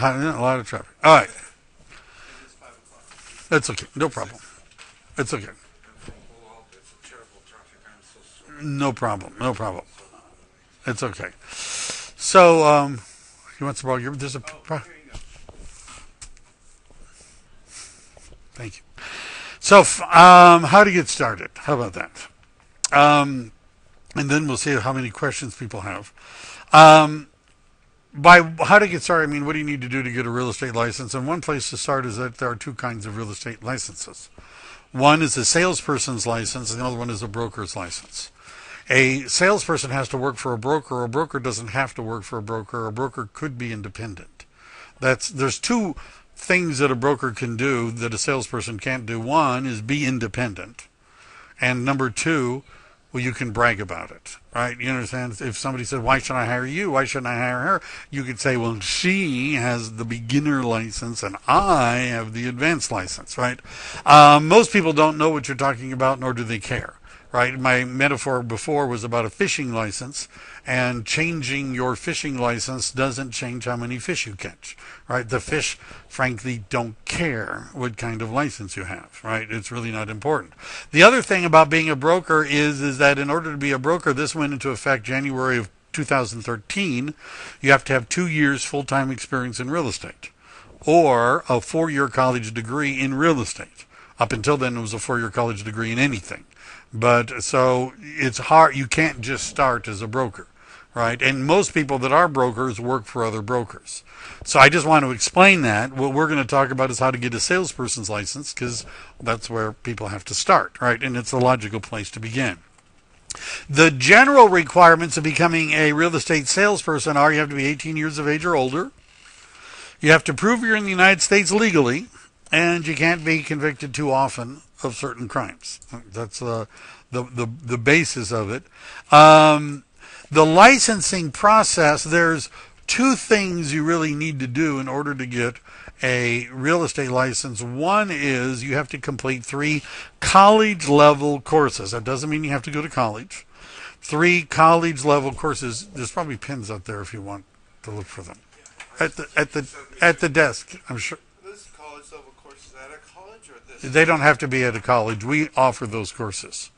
A lot of traffic. All right. That's okay. No problem. It's okay. No problem. No problem. It's okay. So, you want some ball? There's a. Thank you. So, how to get started? How about that? And then we'll see how many questions people have. By how to get started, I mean, what do you need to do to get a real estate license? And one place to start is that there are two kinds of real estate licenses. One is a salesperson's license, and the other one is a broker's license. A salesperson has to work for a broker. A broker doesn't have to work for a broker. A broker could be independent. There's two things that a broker can do that a salesperson can't do. One is be independent, and number two, well, you can brag about it, right? You understand? If somebody said, why should I hire you? Why shouldn't I hire her? You could say, well, she has the beginner license and I have the advanced license, right? Most people don't know what you're talking about, nor do they care, right? My metaphor before was about a fishing license, and changing your fishing license doesn't change how many fish you catch, right? The fish, frankly, don't care what kind of license you have, right? It's really not important. The other thing about being a broker is that in order to be a broker, this went into effect January of 2013, you have to have 2 years full-time experience in real estate or a 4-year college degree in real estate. Up until then, it was a 4-year college degree in anything. But so it's hard. You can't just start as a broker, right? And most people that are brokers work for other brokers. So I just want to explain that. What we're going to talk about is how to get a salesperson's license, because that's where people have to start, right? And it's a logical place to begin. The general requirements of becoming a real estate salesperson are you have to be 18 years of age or older. You have to prove you're in the United States legally, and you can't be convicted too often of certain crimes. That's the basis of it. The licensing process, there's two things you really need to do in order to get a real estate license. One is you have to complete 3 college-level courses. That doesn't mean you have to go to college. 3 college-level courses. There's probably pins out there if you want to look for them. At the desk, I'm sure. They don't have to be at a college. We offer those courses.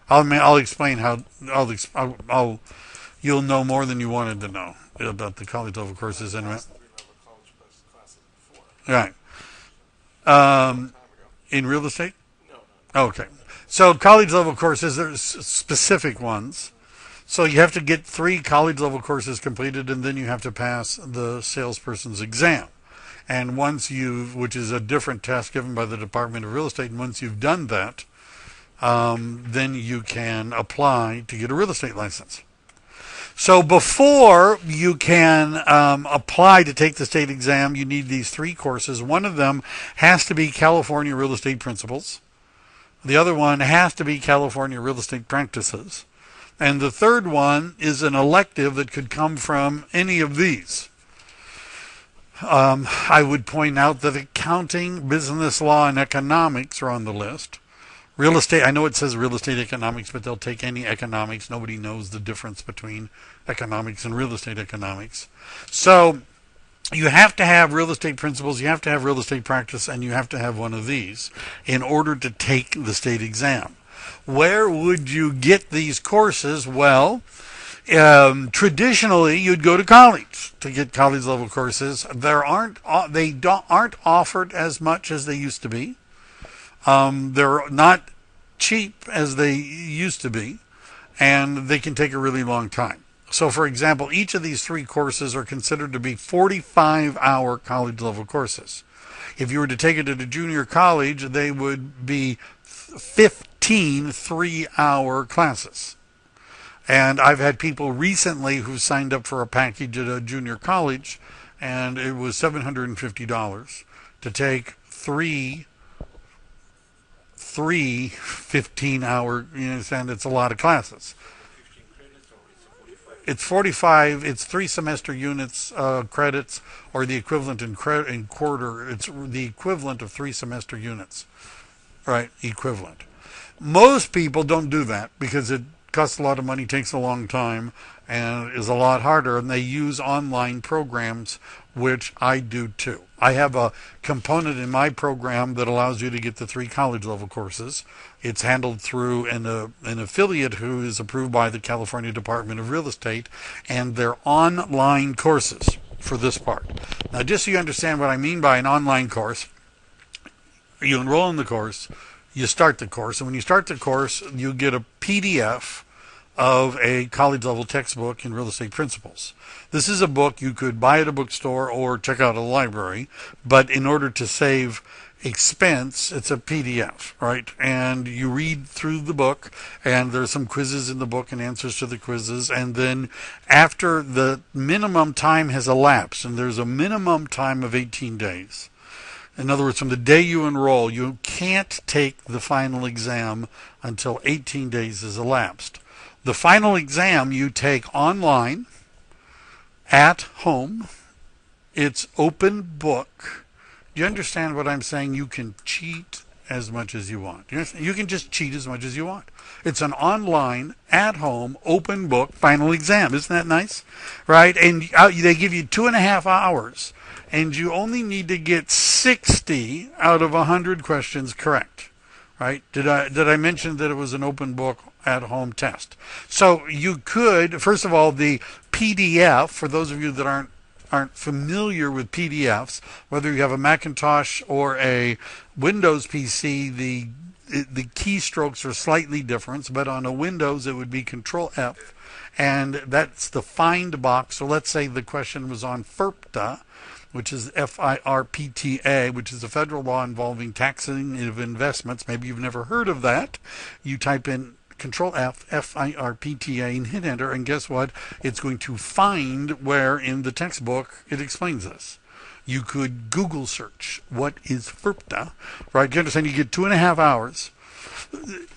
I'll explain how. You'll know more than you wanted to know about the college level courses. Right. In real estate? No. Okay. So college level courses, there's specific ones. So you have to get 3 college level courses completed, and then you have to pass the salesperson's exam. And which is a different test given by the Department of Real Estate, and once you've done that, then you can apply to get a real estate license. So before you can apply to take the state exam, you need these 3 courses. One of them has to be California Real Estate Principles. The other one has to be California Real Estate Practices. And the third one is an elective that could come from any of these. I would point out that accounting, business law, and economics are on the list. Real estate, I know it says real estate economics, but they'll take any economics. Nobody knows the difference between economics and real estate economics. So you have to have real estate principles, you have to have real estate practice, and you have to have one of these in order to take the state exam. Where would you get these courses? Well, traditionally, you'd go to college to get college level courses. They aren't offered as much as they used to be. They're not cheap as they used to be, and they can take a really long time. So, for example, each of these 3 courses are considered to be 45-hour college level courses. If you were to take it at a junior college, they would be 15 3-hour classes. And I've had people recently who signed up for a package at a junior college, and it was $750 to take 3 15-hour, you understand, it's a lot of classes. It's 45, it's 3 semester units, credits, or the equivalent in quarter. It's the equivalent of 3 semester units, right? Equivalent. Most people don't do that because it costs a lot of money, takes a long time, and is a lot harder. And they use online programs, which I do too. I have a component in my program that allows you to get the 3 college level courses. It's handled through an affiliate who is approved by the California Department of Real Estate, and they're online courses for this part. Now, just so you understand what I mean by an online course, you enroll in the course, you start the course, and when you start the course, you get a PDF of a college level textbook in real estate principles. This is a book you could buy at a bookstore or check out at a library, but in order to save expense, it's a PDF, right? And you read through the book, and there's some quizzes in the book and answers to the quizzes, and then after the minimum time has elapsed, and there's a minimum time of 18 days. In other words, from the day you enroll, you can't take the final exam until 18 days has elapsed. The final exam you take online, at home. It's open book. Do you understand what I'm saying? You can cheat as much as you want. You can just cheat as much as you want. It's an online, at-home, open book final exam. Isn't that nice? Right? And they give you 2.5 hours, and you only need to get 60 out of 100 questions correct. Right? Did I mention that it was an open book at-home test? So you could, first of all, the PDF, for those of you that aren't familiar with PDFs, whether you have a Macintosh or a Windows PC, the keystrokes are slightly different, but on a Windows it would be Control F, and that's the find box. So let's say the question was on FIRPTA, which is FIRPTA, which is a federal law involving taxing of investments. Maybe you've never heard of that. You type in Control F, FIRPTA, and hit enter, and guess what? It's going to find where in the textbook it explains this. You could Google search what is FIRPTA, right? You understand? You get 2.5 hours.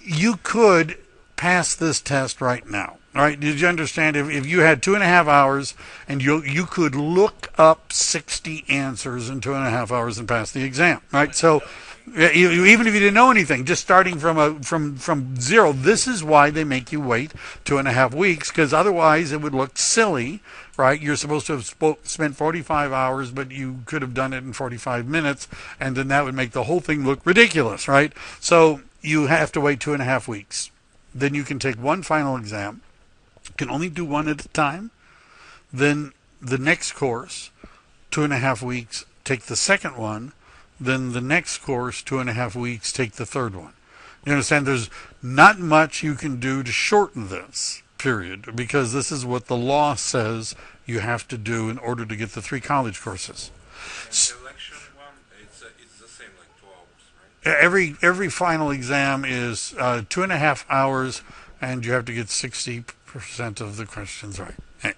You could pass this test right now. All right, did you understand? If you had 2.5 hours and you could look up 60 answers in 2.5 hours and pass the exam, right? So even if you didn't know anything, just starting from zero, this is why they make you wait 2.5 weeks, because otherwise it would look silly, right? You're supposed to have spent 45 hours, but you could have done it in 45 minutes, and then that would make the whole thing look ridiculous, right? So you have to wait 2.5 weeks. Then you can take one final exam. You can only do one at a time. Then the next course, 2.5 weeks, take the second one. Then the next course, 2.5 weeks, take the third one. You understand? There's not much you can do to shorten this period, because this is what the law says you have to do in order to get the 3 college courses. And the election one, it's the same, like 2 hours, right? Every final exam is 2.5 hours, and you have to get 60% of the questions right. Hey,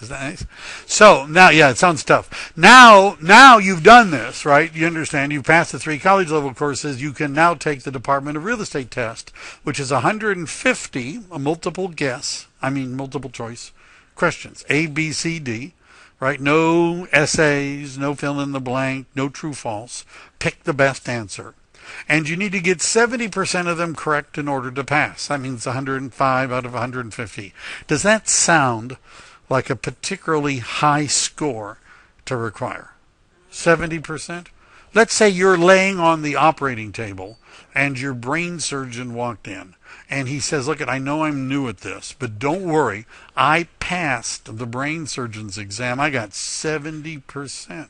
is that nice? So now, yeah, it sounds tough. Now you've done this, right? You understand? You've passed the 3 college level courses. You can now take the Department of Real Estate test, which is 150 multiple choice questions, A, B, C, D. Right? No essays, no fill in the blank, no true false. Pick the best answer. And you need to get 70% of them correct in order to pass. That means 105 out of 150. Does that sound like a particularly high score to require? 70%? Let's say you're laying on the operating table and your brain surgeon walked in. And he says, look, I know I'm new at this, but don't worry. I passed the brain surgeon's exam. I got 70%.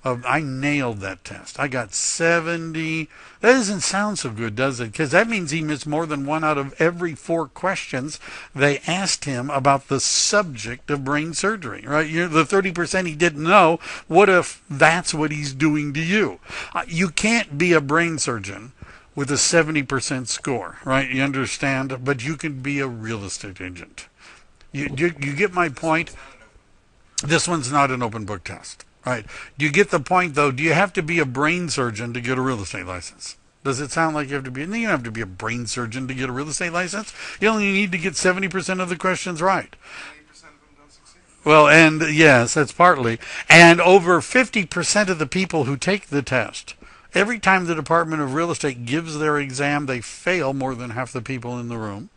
I nailed that test. I got 70. That doesn't sound so good, does it? Because that means he missed more than 1 out of every 4 questions they asked him about the subject of brain surgery, right? The 30% he didn't know. What if that's what he's doing to you? You can't be a brain surgeon with a 70% score, right? You understand? But you can be a real estate agent. You get my point? This one's not an open book test. Right. Do you get the point, though? Do you have to be a brain surgeon to get a real estate license? Does it sound like you have to be? You don't have to be a brain surgeon to get a real estate license. You only need to get 70% of the questions right. 80% of them don't succeed. Well, and yes, that's partly. And over 50% of the people who take the test, every time the Department of Real Estate gives their exam, they fail more than half the people in the room.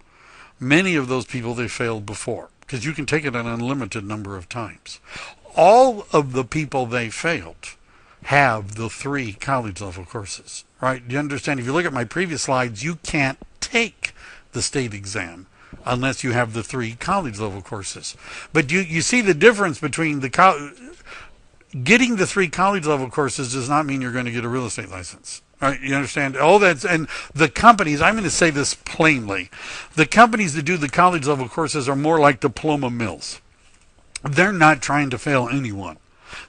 Many of those people, they failed before, because you can take it an unlimited number of times. All of the people they failed have the 3 college level courses, right? You understand? If you look at my previous slides, you can't take the state exam unless you have the 3 college level courses. But you see the difference between getting the 3 college level courses does not mean you're going to get a real estate license. Right, you understand? All that's, and the companies, I'm going to say this plainly, the companies that do the college level courses are more like diploma mills. They're not trying to fail anyone.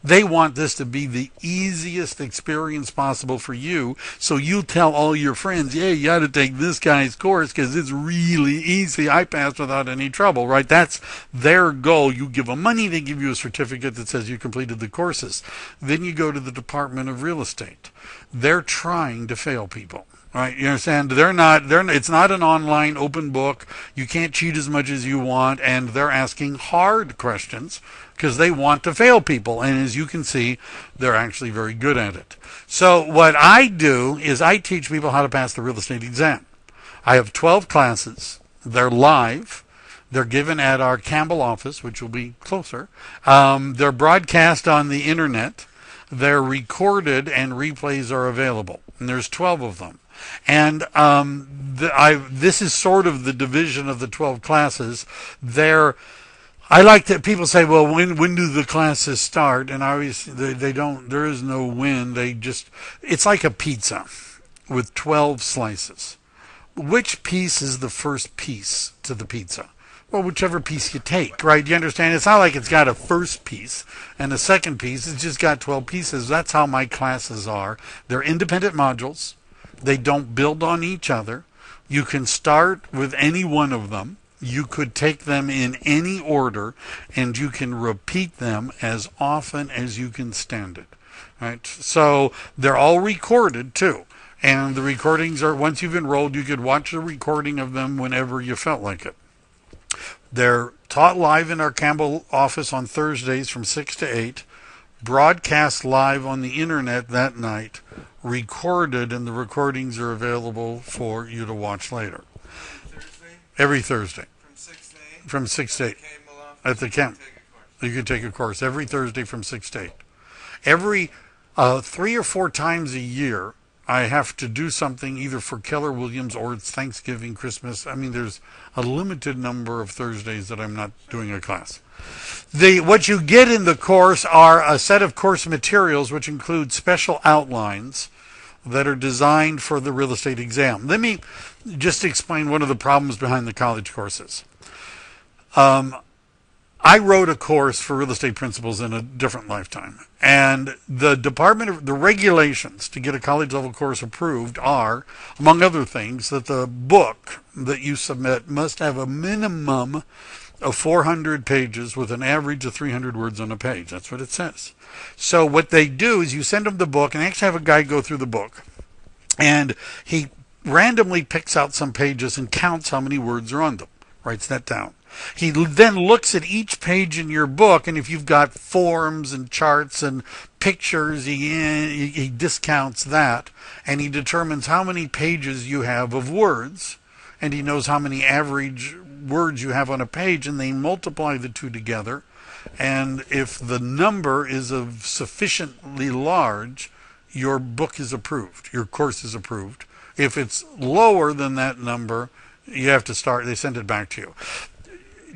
They want this to be the easiest experience possible for you, so you tell all your friends, yeah, you got to take this guy's course because it's really easy. I passed without any trouble, right? That's their goal. You give them money, they give you a certificate that says you completed the courses. Then you go to the Department of Real Estate. They're trying to fail people. Right, you understand? It's not an online open book. You can't cheat as much as you want, and they're asking hard questions because they want to fail people. And as you can see, they're actually very good at it. So what I do is I teach people how to pass the real estate exam. I have 12 classes. They're live. They're given at our Campbell office, which will be closer. They're broadcast on the internet. They're recorded, and replays are available. And there's 12 of them. And this is sort of the division of the 12 classes. I like that people say, well, when do the classes start? And obviously they don't. There is no when. It's like a pizza with 12 slices. Which piece is the first piece to the pizza? Well, whichever piece you take, right? You understand? It's not like it's got a first piece and a second piece. It's just got 12 pieces. That's how my classes are. They're independent modules. They don't build on each other. You can start with any one of them. You could take them in any order, and you can repeat them as often as you can stand it. Right? So they're all recorded too. And the recordings are, once you've enrolled, you could watch a recording of them whenever you felt like it. They're taught live in our Campbell office on Thursdays from 6 to 8, broadcast live on the internet that night, recorded, and the recordings are available for you to watch later. Every Thursday. From 6 to 8. At the camp. You can take a course every Thursday from 6 to 8. Every 3 or 4 times a year, I have to do something either for Keller Williams or it's Thanksgiving, Christmas. I mean, there's a limited number of Thursdays that I'm not doing a class. What you get in the course are a set of course materials which include special outlines that are designed for the real estate exam. Let me just explain one of the problems behind the college courses. I wrote a course for real estate principals in a different lifetime, and the regulations to get a college level course approved are, among other things, that the book that you submit must have a minimum of 400 pages with an average of 300 words on a page. That's what it says. So what they do is you send them the book, and they actually have a guy go through the book, and he randomly picks out some pages and counts how many words are on them, writes that down. He then looks at each page in your book, and if you've got forms and charts and pictures, he discounts that, and he determines how many pages you have of words, and he knows how many average words you have on a page, and they multiply the two together, and if the number is of sufficiently large, your book is approved, your course is approved. If it's lower than that number, you have to start, they send it back to you.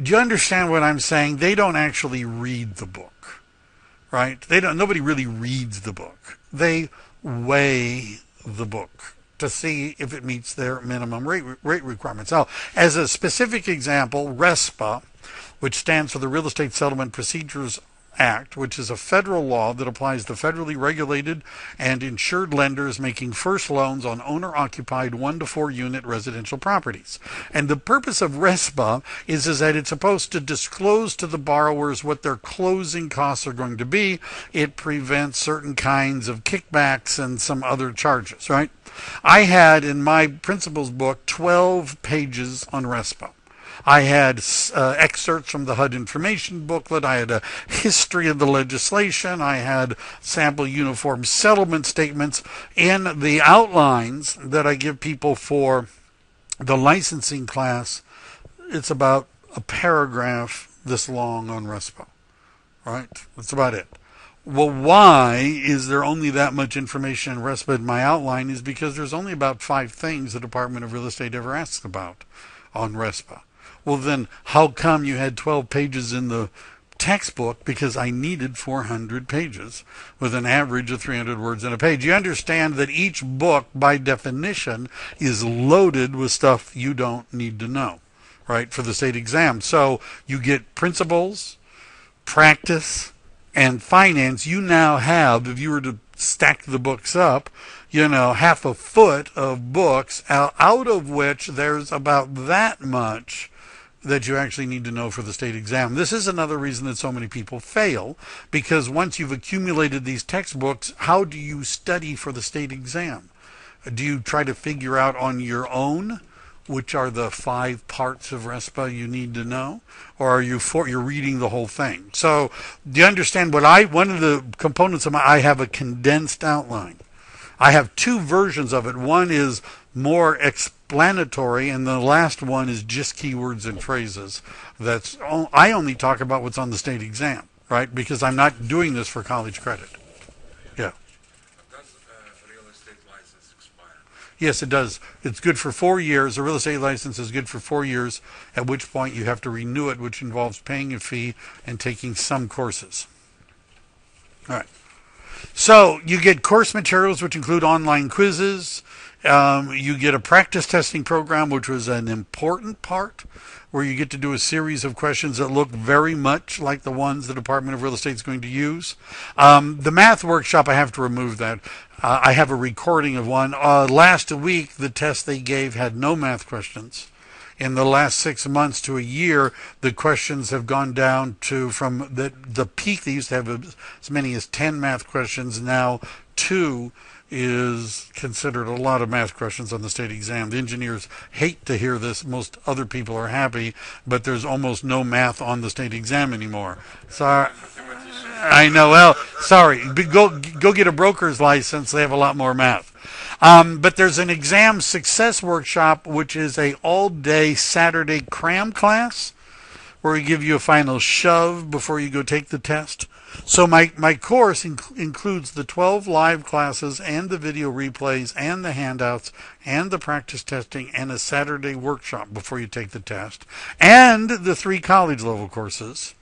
Do you understand what I'm saying? They don't actually read the book, right? Nobody really reads the book. They weigh the book to see if it meets their minimum rate requirements. Now, as a specific example, RESPA, which stands for the Real Estate Settlement Procedures Act, which is a federal law that applies to federally regulated and insured lenders making first loans on owner-occupied 1 to 4 unit residential properties. And the purpose of RESPA is that it's supposed to disclose to the borrowers what their closing costs are going to be. It prevents certain kinds of kickbacks and some other charges, right? I had in my principal's book 12 pages on RESPA. I had excerpts from the HUD information booklet. I had a history of the legislation. I had sample uniform settlement statements. In the outlines that I give people for the licensing class, it's about a paragraph this long on RESPA, right? That's about it. Well, why is there only that much information in RESPA in my outline is because there's only about 5 things the Department of Real Estate ever asks about on RESPA. Well, then how come you had 12 pages in the textbook? Because I needed 400 pages with an average of 300 words in a page. You understand that each book, by definition, is loaded with stuff you don't need to know, right, for the state exam. So you get principles, practice, and finance. You now have, if you were to stack the books up, half a foot of books, out of which there's about that much that you actually need to know for the state exam. This is another reason that so many people fail, because once you've accumulated these textbooks, how do you study for the state exam? Do you try to figure out on your own which are the 5 parts of RESPA you need to know, or are you're reading the whole thing? So do you understand one of the components of I have a condensed outline. I have 2 versions of it. One is more explanatory, and the last one is just keywords and phrases. I only talk about what's on the state exam, right? Because I'm not doing this for college credit. Yeah. Does a real estate license expire? Yes, it does. It's good for 4 years. A real estate license is good for 4 years, at which point you have to renew it, which involves paying a fee and taking some courses. All right. So you get course materials, which include online quizzes. You get a practice testing program, which was an important part, where you get to do a series of questions that look very much like the ones the Department of Real Estate is going to use. The math workshop, I have to remove that. I have a recording of one. Last week, the test they gave had no math questions. In the last 6 months to a year, the questions have gone down to, from the peak, they used to have as many as 10 math questions. Now 2 is considered a lot of math questions on the state exam. The engineers hate to hear this. Most other people are happy, but there's almost no math on the state exam anymore. Sorry. I know. Well, sorry. Go get a broker's license. They have a lot more math. But there's an exam success workshop, which is a all-day Saturday cram class where we give you a final shove before you go take the test. So my course includes the 12 live classes and the video replays and the handouts and the practice testing and a Saturday workshop before you take the test, and the 3 college level courses.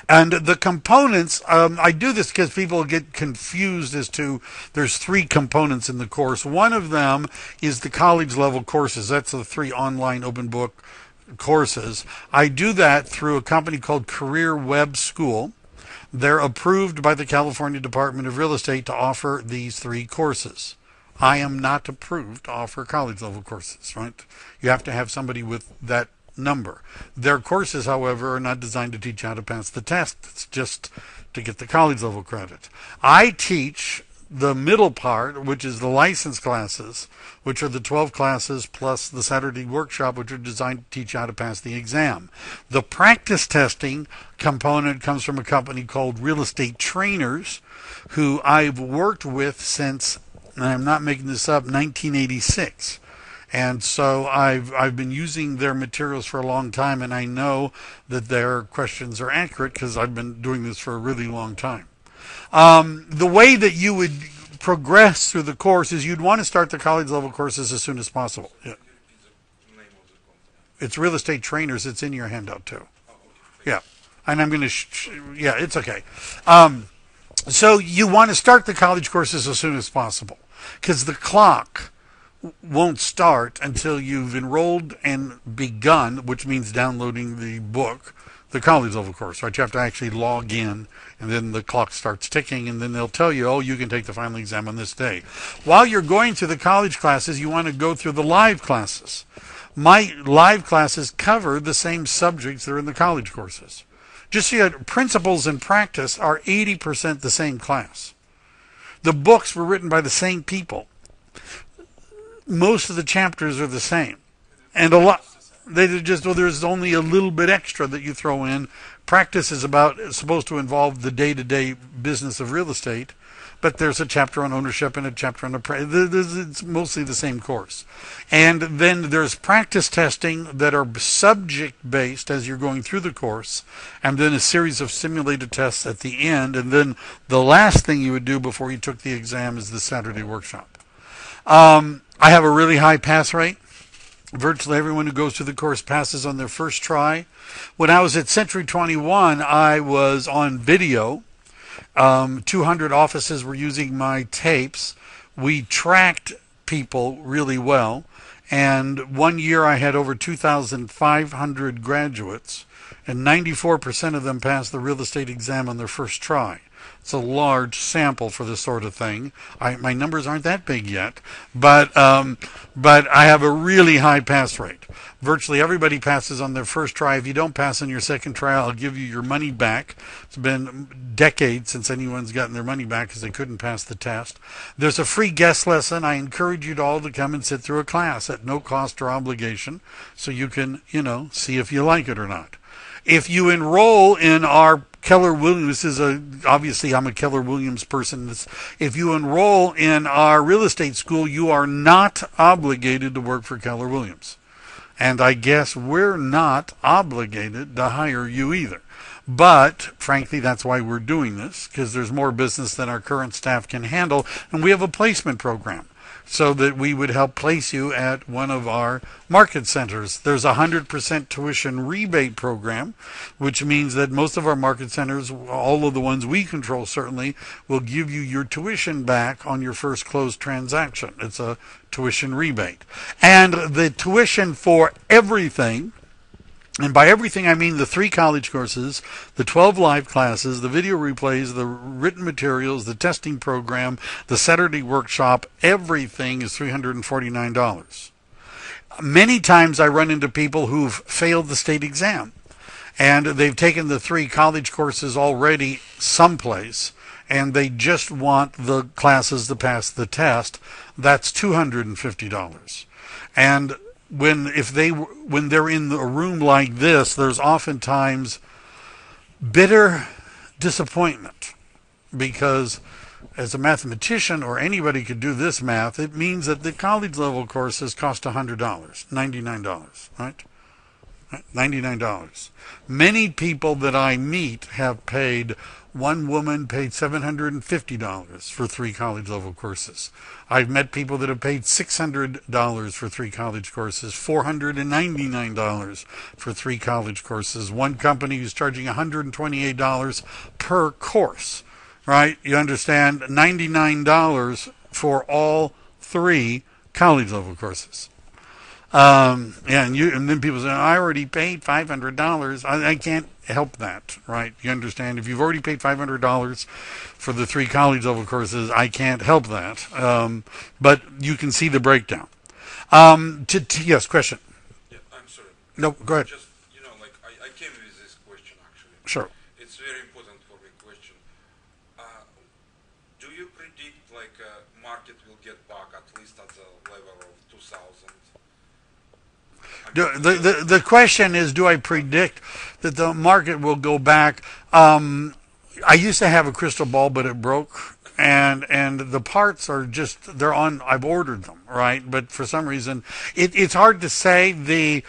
And the components, I do this because people get confused as to there's 3 components in the course. One of them is the college level courses. That's the 3 online open book courses. I do that through a company called Career Web School. They're approved by the California Department of Real Estate to offer these 3 courses. I am not approved to offer college level courses, right? You have to have somebody with that number. Their courses, however, are not designed to teach you how to pass the test. It's just to get the college level credit. I teach the middle part, which is the license classes, which are the 12 classes plus the Saturday workshop, which are designed to teach you how to pass the exam. The practice testing component comes from a company called Real Estate Trainers, who I've worked with since, and I'm not making this up, 1986. And so I've been using their materials for a long time, and I know that their questions are accurate because I've been doing this for a really long time. The way that you would progress through the course is you'd want to start the college level courses as soon as possible. Yeah. It's Real Estate Trainers. It's in your handout too. Yeah. And I'm going to, yeah, it's okay. So you want to start the college courses as soon as possible because the clock won't start until you've enrolled and begun, which means downloading the book, the college level course, right? You have to actually log in, and then the clock starts ticking, and then they'll tell you, oh, you can take the final exam on this day. While you're going through the college classes, you want to go through the live classes. My live classes cover the same subjects that are in the college courses. Just so you know, principles and practice are 80% the same class. The books were written by the same people. Most of the chapters are the same, and a lot. There's only a little bit extra that you throw in. Practice is supposed to involve the day-to-day business of real estate, but there's a chapter on ownership and a chapter on it's mostly the same course. And then there's practice testing that are subject-based as you're going through the course, and then a series of simulated tests at the end, and then the last thing you would do before you took the exam is the Saturday workshop. I have a really high pass rate. Virtually everyone who goes through the course passes on their first try. When I was at Century 21, I was on video. 200 offices were using my tapes. We tracked people really well. And one year I had over 2,500 graduates, and 94% of them passed the real estate exam on their first try. It's a large sample for this sort of thing. My numbers aren't that big yet, but I have a really high pass rate. Virtually everybody passes on their first try. If you don't pass on your second try, I'll give you your money back. It's been decades since anyone's gotten their money back because they couldn't pass the test. There's a free guest lesson. I encourage you all to come and sit through a class at no cost or obligation, so you can, see if you like it or not. If you enroll in our Keller Williams, obviously I'm a Keller Williams person. If you enroll in our real estate school, you are not obligated to work for Keller Williams. And I guess we're not obligated to hire you either. But frankly, that's why we're doing this, because there's more business than our current staff can handle. And we have a placement program so that we would help place you at one of our market centers. There's a 100% tuition rebate program, which means that most of our market centers, all of the ones we control certainly, will give you your tuition back on your first closed transaction. It's a tuition rebate. And the tuition for everything, and by everything I mean the 3 college courses, the 12 live classes, the video replays, the written materials, the testing program, the Saturday workshop, everything is $349. Many times I run into people who've failed the state exam, and they've taken the 3 college courses already someplace, and they just want the classes to pass the test. That's $250. And when they're in a room like this, there's oftentimes bitter disappointment, because as a mathematician, or anybody could do this math, it means that the college level courses cost $100, $99, right? $99. Many people that I meet have paid. One woman paid $750 for 3 college level courses. I've met people that have paid $600 for 3 college courses, $499 for 3 college courses. One company is charging $128 per course, right? You understand? $99 for all 3 college level courses. And then people say, I already paid $500. I can't help that, right? You understand? If you've already paid $500 for the 3 college level courses, I can't help that. But you can see the breakdown. Yes, question. Yeah, I'm sorry. No, go ahead. Just, I came with this question actually. Sure. It's very important for me question. Do you predict market will get back at least at the level of 2000? The question is, do I predict that the market will go back? I used to have a crystal ball, but it broke, and the parts are just, they're on, I've ordered them, right? But for some reason, it's hard to say. The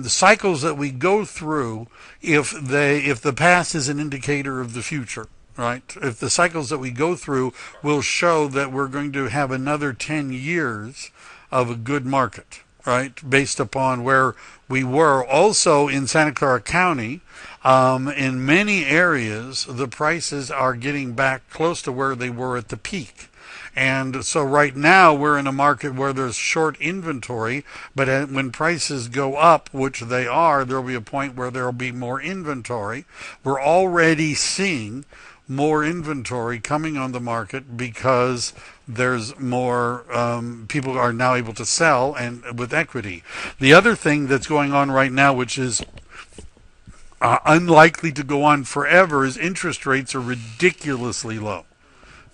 cycles that we go through, if the past is an indicator of the future, right? If the cycles that we go through will show that we're going to have another 10 years of a good market, right, based upon where we were. Also in Santa Clara County, in many areas, the prices are getting back close to where they were at the peak. And so right now we're in a market where there's short inventory, but when prices go up, which they are, there'll be a point where there'll be more inventory. We're already seeing more inventory coming on the market because there's more people are now able to sell, and with equity. The other thing that's going on right now, which is unlikely to go on forever, is interest rates are ridiculously low.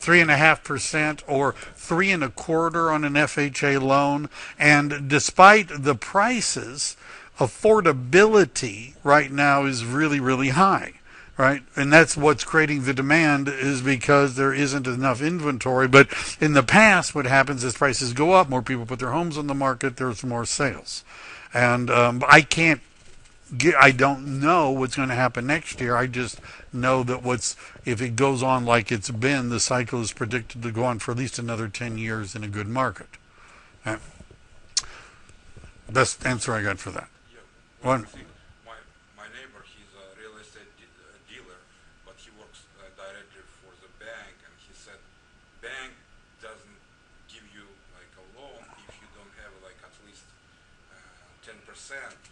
3.5% or 3.25% on an FHA loan, and despite the prices, affordability right now is really, really high. right? And that's what's creating the demand, is because there isn't enough inventory. But in the past, what happens is prices go up, more people put their homes on the market, there's more sales. And I don't know what's going to happen next year. I just know that if it goes on like it's been, the cycle is predicted to go on for at least another 10 years in a good market. Okay. That's the answer I got for that. Yeah. One. My neighbor, he's a real estate dealer, but he works directly for the bank, and he said bank doesn't give you like a loan if you don't have like at least 10%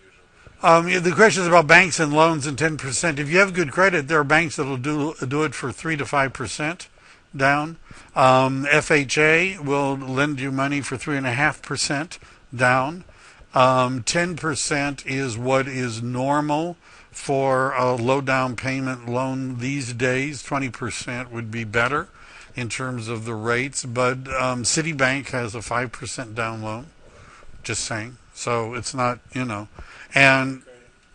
usually. The question is about banks and loans and 10%. If you have good credit, there are banks that will do it for 3 to 5% down. FHA will lend you money for 3.5% down. 10% is what is normal for a low down payment loan these days. 20% would be better in terms of the rates, but Citibank has a 5% down loan. Just saying. So it's not, and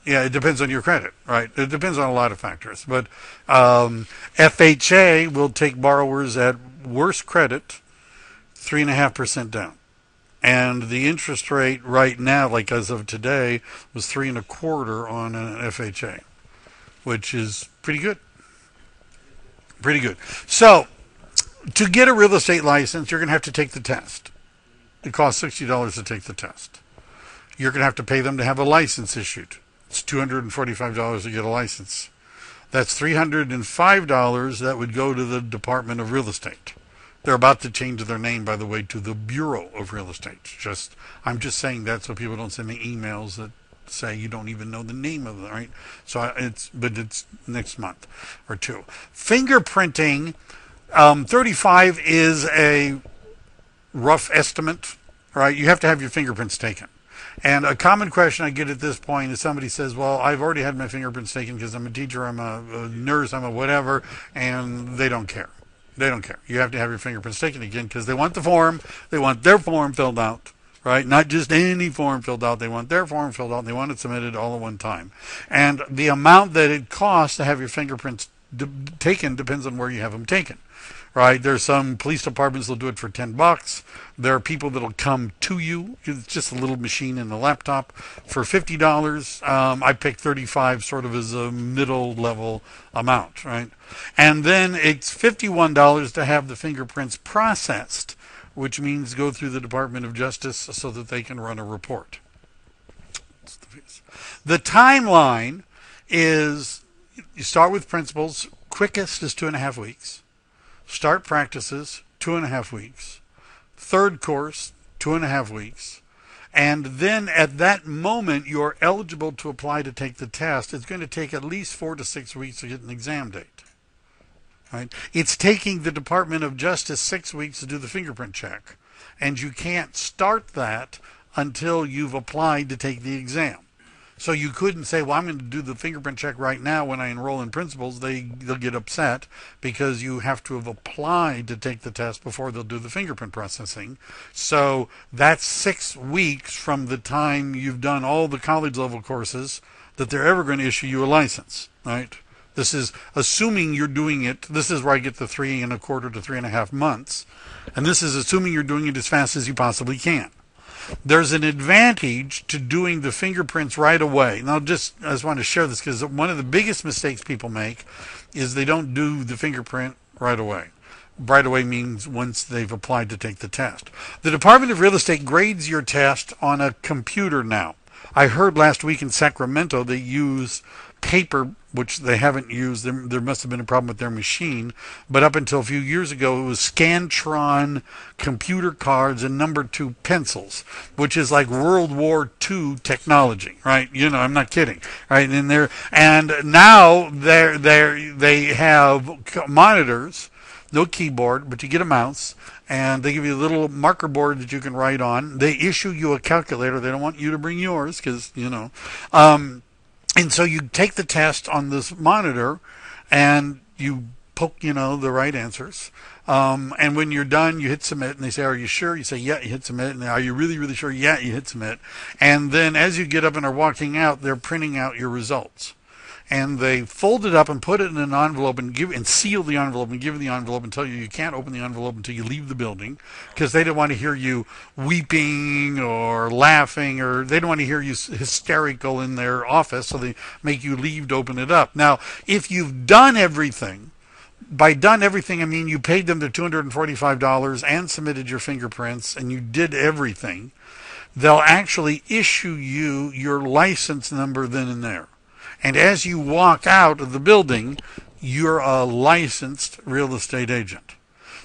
yeah, it depends on your credit, right? It depends on a lot of factors. But FHA will take borrowers at worse credit, 3.5% down. And the interest rate right now, like as of today, was 3.25% on an FHA, which is pretty good. Pretty good. So, to get a real estate license, you're going to have to take the test. It costs $60 to take the test. You're going to have to pay them to have a license issued. It's $245 to get a license. That's $305 that would go to the Department of Real Estate. They're about to change their name, by the way, to the Bureau of Real Estate. I'm just saying that so people don't send me emails that say you don't even know the name of it, right? So it's next month or two. Fingerprinting, 35 is a rough estimate, right? You have to have your fingerprints taken. And a common question I get at this point is somebody says, well, I've already had my fingerprints taken because I'm a teacher, I'm a nurse, I'm a whatever, and they don't care. They don't care. You have to have your fingerprints taken again because they want the form. They want their form filled out, right? Not just any form filled out. They want their form filled out. And they want it submitted all at one time. And the amount that it costs to have your fingerprints taken depends on where you have them taken, right? There's some police departments that'll do it for $10. There are people that'll come to you. It's just a little machine in the laptop for $50. I picked 35 sort of as a middle level amount, right? And then it's $51 to have the fingerprints processed, which means go through the Department of Justice so that they can run a report. The timeline is you start with principles. Quickest is 2.5 weeks. Start practices, 2.5 weeks. Third course, 2.5 weeks. And then at that moment, you're eligible to apply to take the test. It's going to take at least 4 to 6 weeks to get an exam date. Right? It's taking the Department of Justice 6 weeks to do the fingerprint check. And you can't start that until you've applied to take the exam. So you couldn't say, well, I'm going to do the fingerprint check right now when I enroll in principles. They'll get upset because you have to have applied to take the test before they'll do the fingerprint processing. So that's 6 weeks from the time you've done all the college level courses that they're ever going to issue you a license, right? This is assuming you're doing it. This is where I get the 3.25 to 3.5 months. And this is assuming you're doing it as fast as you possibly can. There's an advantage to doing the fingerprints right away. Now, I just want to share this because one of the biggest mistakes people make is they don't do the fingerprint right away. Right away means once they've applied to take the test. The Department of Real Estate grades your test on a computer now. I heard last week in Sacramento they use paper, which they haven't used. There must have been a problem with their machine. But up until a few years ago, it was Scantron computer cards and number 2 pencils, which is like World War II technology, right? I'm not kidding, right? And now they have monitors, no keyboard, but you get a mouse. And they give you a little marker board that you can write on. They issue you a calculator. They don't want you to bring yours because, and so you take the test on this monitor and you poke, the right answers. And when you're done, you hit submit and they say, are you sure? You say, yeah, you hit submit. And are you really, really sure? Yeah, you hit submit. And then as you get up and are walking out, they're printing out your results. and they fold it up and put it in an envelope and seal the envelope and give you the envelope and tell you can't open the envelope until you leave the building, because they don't want to hear you weeping or laughing, or they don't want to hear you hysterical in their office, so they make you leave to open it up. Now, if you've done everything, by done everything I mean you paid them the $245 and submitted your fingerprints and you did everything, they'll actually issue you your license number then and there. And as you walk out of the building, you're a licensed real estate agent.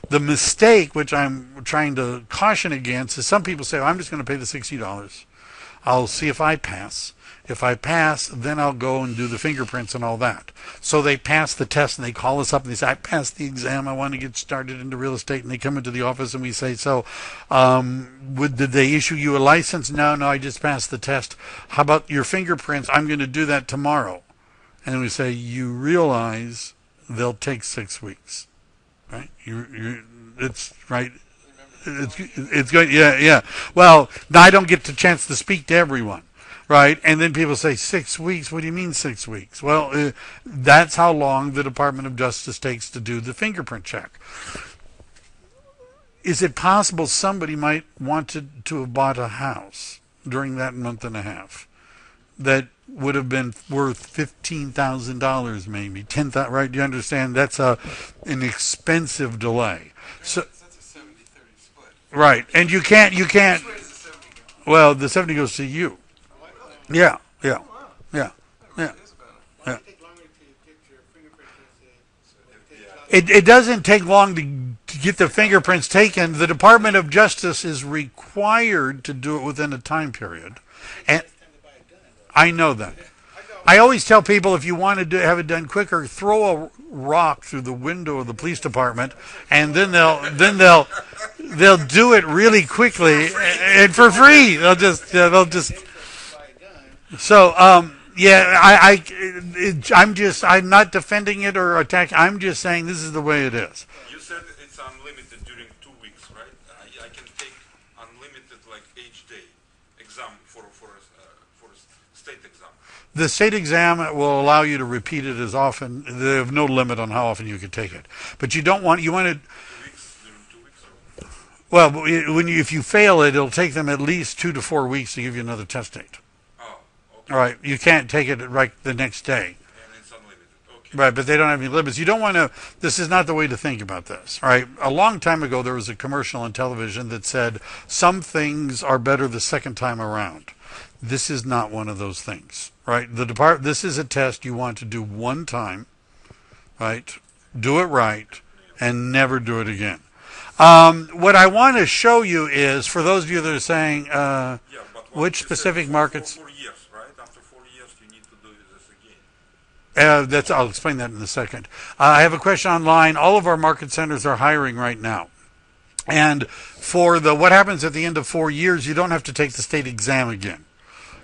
The mistake, which I'm trying to caution against, is some people say, I'm just going to pay the $60. I'll see if I pass. If I pass, then I'll go and do the fingerprints and all that. So they pass the test and they call us up and they say, I passed the exam, I want to get started into real estate. And they come into the office and we say, so did they issue you a license? No, I just passed the test. How about your fingerprints? I'm going to do that tomorrow. And we say, you realize they'll take 6 weeks, right? It's right. It's good. Yeah. Well, now I don't get the chance to speak to everyone. Right, and then people say 6 weeks. What do you mean 6 weeks? Well, that's how long the Department of Justice takes to do the fingerprint check. Is it possible somebody might want to have bought a house during that month and a half that would have been worth $15,000, maybe $10,000? Right? Do you understand? That's an expensive delay. So that's a 70-30 split. Right, and you can't. Which way does the 70 go? Well, the 70 goes to you. Yeah. It doesn't take long to get the fingerprints taken. The Department of Justice is required to do it within a time period. And I know that. I always tell people, if you want to have it done quicker, throw a rock through the window of the police department, and then they'll do it really quickly and for free. They'll just. So, I'm not defending it or attacking. I'm just saying this is the way it is. You said it's unlimited during 2 weeks, right? I can take unlimited, like, each day exam for a state exam. The state exam will allow you to repeat it as often. They have no limit on how often you can take it. But you want to. 2 weeks, during 2 weeks? Or? Well, if you fail it, it'll take them at least 2 to 4 weeks to give you another test date. All right, you can't take it right the next day. And it's unlimited. Okay. Right, but they don't have any limits. You don't want to. This is not the way to think about this. All right, a long time ago there was a commercial on television that said some things are better the second time around. This is not one of those things. Right, this is a test you want to do one time. Right, do it right, and never do it again. What I want to show you is, for those of you that are saying, which specific markets. I'll explain that in a second. I have a question online. All of our market centers are hiring right now. And for what happens at the end of 4 years, you don't have to take the state exam again.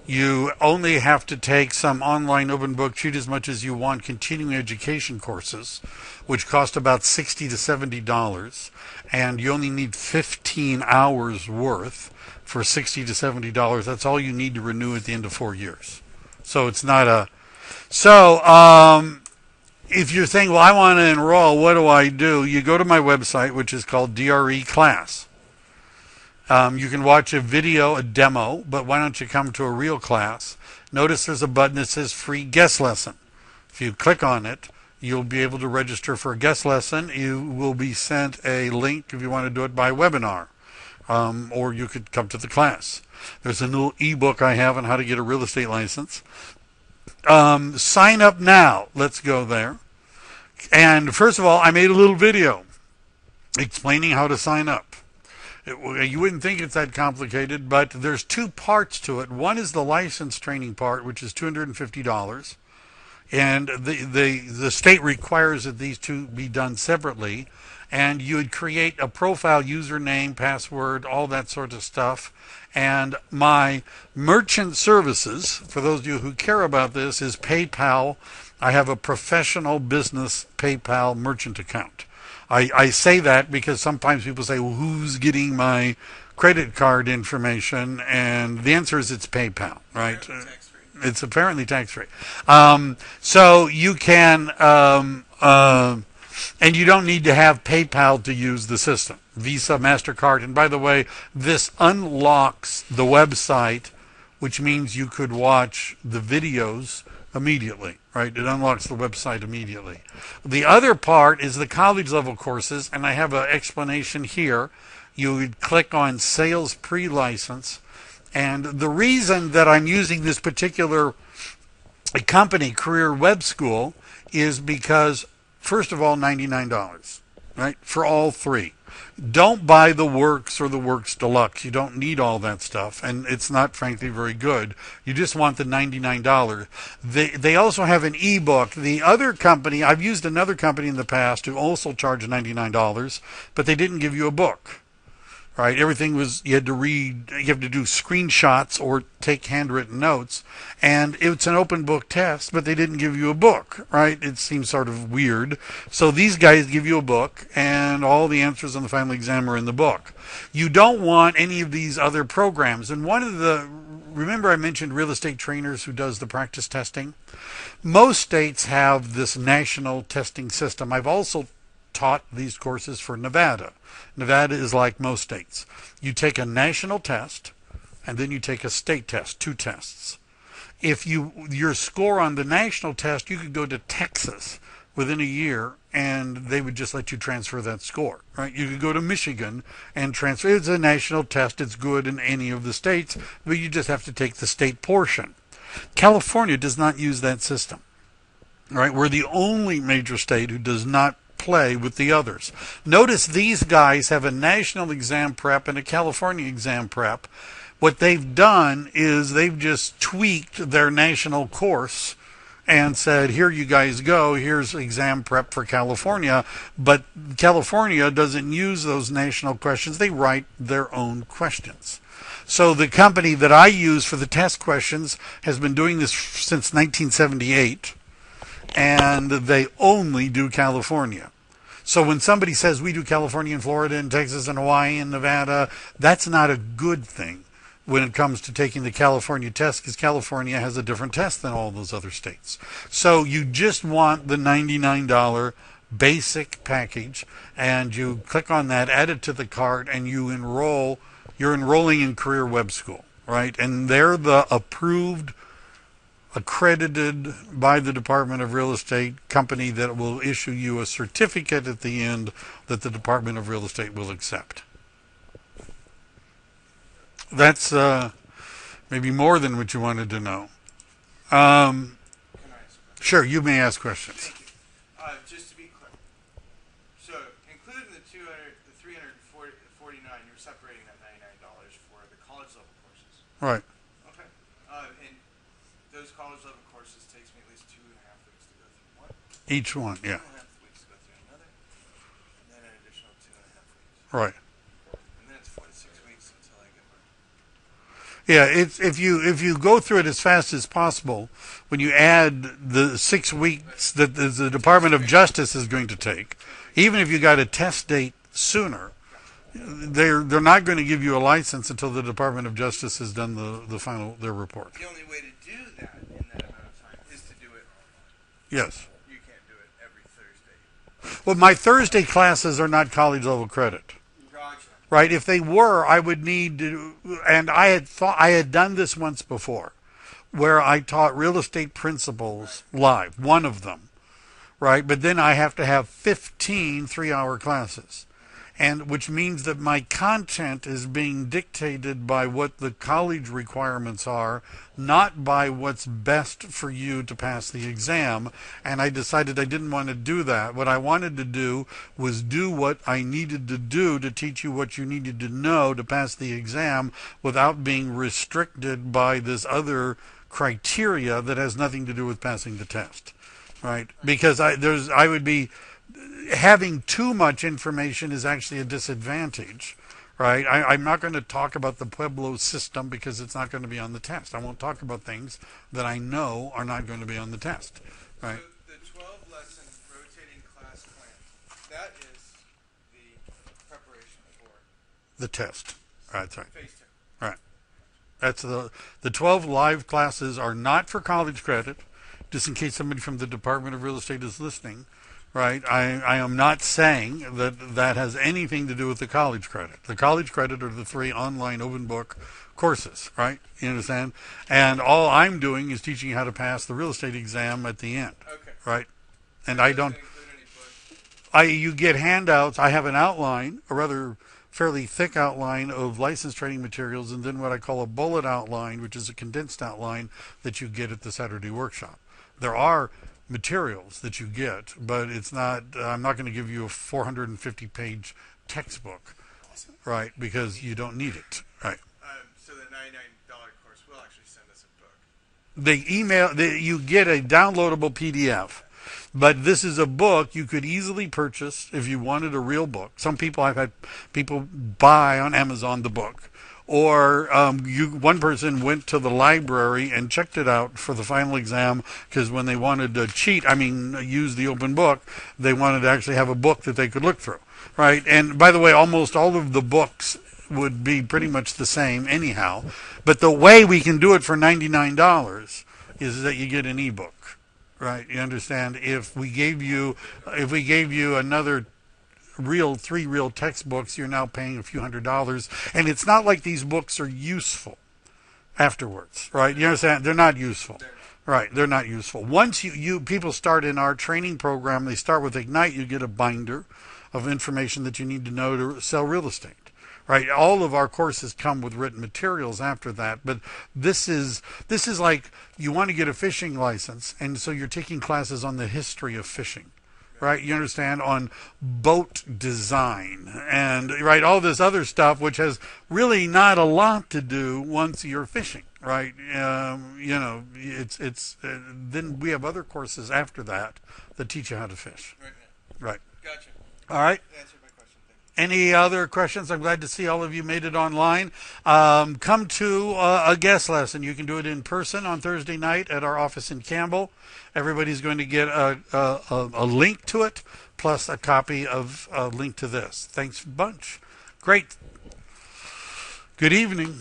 You only have to take some online open book, cheat as much as you want, continuing education courses, which cost about $60 to $70. And you only need 15 hours worth for $60 to $70. That's all you need to renew at the end of 4 years. So it's not a... So, if you're saying, well, I want to enroll, what do I do? You go to my website, which is called DRE Class. You can watch a video, a demo, but why don't you come to a real class? Notice there's a button that says free guest lesson. If you click on it, you'll be able to register for a guest lesson. You will be sent a link if you want to do it by webinar, or you could come to the class. There's a little ebook I have on how to get a real estate license. Sign up now. Let's go there. And first of all, I made a little video explaining how to sign up. You wouldn't think it's that complicated, but there's 2 parts to it. One is the license training part, which is $250. And the state requires that these two be done separately. And you would create a profile, username, password, all that sort of stuff. And my merchant services, for those of you who care about this, is PayPal. I have a professional business PayPal merchant account. I say that because sometimes people say, well, who's getting my credit card information? And the answer is it's PayPal, right? Tax-free. It's apparently tax-free. So you can, and you don't need to have PayPal to use the system. Visa, MasterCard. And by the way, this unlocks the website, which means you could watch the videos immediately, right? It unlocks the website immediately. The other part is the college level courses, and I have an explanation here. You would click on Sales Pre-License. And the reason that I'm using this particular company, Career Web School, is because, first of all, $99, right, for all three. Don't buy the Works or the Works Deluxe. You don't need all that stuff, and it's not, frankly, very good. You just want the $99. They also have an ebook. The other company, I've used another company in the past who also charged $99, but they didn't give you a book. Right, everything was, you had to read, you have to do screenshots or take handwritten notes, and it's an open book test, but they didn't give you a book, right? It seems sort of weird. So these guys give you a book, and all the answers on the final exam are in the book. You don't want any of these other programs. And remember I mentioned Real Estate Trainers who does the practice testing? Most states have this national testing system. I've also taught these courses for Nevada. Nevada is like most states. You take a national test, and then you take a state test, 2 tests. If your score on the national test, you could go to Texas within a year, and they would just let you transfer that score, right? You could go to Michigan and transfer. It's a national test. It's good in any of the states, but you just have to take the state portion. California does not use that system, right? We're the only major state who does not play with the others. Notice these guys have a national exam prep and a California exam prep. What they've done is they've just tweaked their national course and said, here you guys go, here's exam prep for California. But California doesn't use those national questions. They write their own questions. So the company that I use for the test questions has been doing this since 1978. And they only do California. So when somebody says we do California and Florida and Texas and Hawaii and Nevada, that's not a good thing when it comes to taking the California test, because California has a different test than all those other states. So you just want the $99 basic package, and you click on that, add it to the cart, and you're enrolling in Career Web School, right? And they're the approved, accredited by the Department of Real Estate company that will issue you a certificate at the end that the Department of Real Estate will accept. That's maybe more than what you wanted to know. Can I ask a question? Sure, you may ask questions. Thank you. Just to be clear, so including the 349, you're separating that $99 for the college level courses. Right. Okay. And those college level courses takes me at least 2.5 weeks to go through one. Each one, yeah. 2.5 weeks to go through another, and then an additional 2.5 weeks. Right. And then it's 4 to 6 weeks until I get my. Yeah, if you go through it as fast as possible, when you add the 6 weeks that the Department of Justice is going to take, even if you got a test date sooner, they're not going to give you a license until the Department of Justice has done their report. The only way to do that in that amount of time is to do it online. Yes. You can't do it every Thursday. Well, my Thursday classes are not college level credit. Gotcha. Right? If they were, I would need to, and I had done this once before, where I taught real estate principles live, one of them, right? But then I have to have 15 3-hour classes, and which means that my content is being dictated by what the college requirements are, not by what's best for you to pass the exam. And I decided I didn't want to do that. What I wanted to do was do what I needed to do to teach you what you needed to know to pass the exam without being restricted by this other criteria that has nothing to do with passing the test, right? Because I would be having too much information is actually a disadvantage, right? I'm not going to talk about the Pueblo system because it's not going to be on the test. I won't talk about things that I know are not going to be on the test, right? So the 12-lesson rotating class plan, that is the preparation for The test. Right, that's right. phase 2. Right. That's the 12 live classes are not for college credit, just in case somebody from the Department of Real Estate is listening, right? I am not saying that that has anything to do with the college credit. The college credit are the 3 online open book courses, right? You understand? And all I'm doing is teaching you how to pass the real estate exam at the end, Okay. right? And That I doesn't don't. include any books. You get handouts. I have an outline, a rather fairly thick outline of license training materials, and then what I call a bullet outline, which is a condensed outline that you get at the Saturday workshop. There are materials that you get, but it's not. I'm not going to give you a 450-page textbook, right? Because you don't need it, right? So the $99 course will actually send us a book. You get a downloadable PDF. But this is a book you could easily purchase if you wanted a real book. Some people, I've had people buy on Amazon the book. Or one person went to the library and checked it out for the final exam because when they wanted to use the open book, they wanted to actually have a book that they could look through, right? And by the way, almost all of the books would be pretty much the same anyhow. But the way we can do it for $99 is that you get an ebook. Right, you understand? If we gave you another 3 real textbooks, you're now paying a few $100s, and it's not like these books are useful afterwards, right? You understand? They're not useful, right? They're not useful. Once you people start in our training program, they start with Ignite. You get a binder of information that you need to know to sell real estate. Right, all of our courses come with written materials after that, but this is like you want to get a fishing license, and so you're taking classes on the history of fishing, right? You understand, on boat design and right all this other stuff, which has really not a lot to do once you're fishing, right? It's then we have other courses after that teach you how to fish, right? Gotcha. All right. Answered my question. Thank you. Any other questions? I'm glad to see all of you made it online. Come to a guest lesson. You can do it in person on Thursday night at our office in Campbell. Everybody's going to get a link to it, plus a copy of a link to this. Thanks a bunch. Great. Good evening.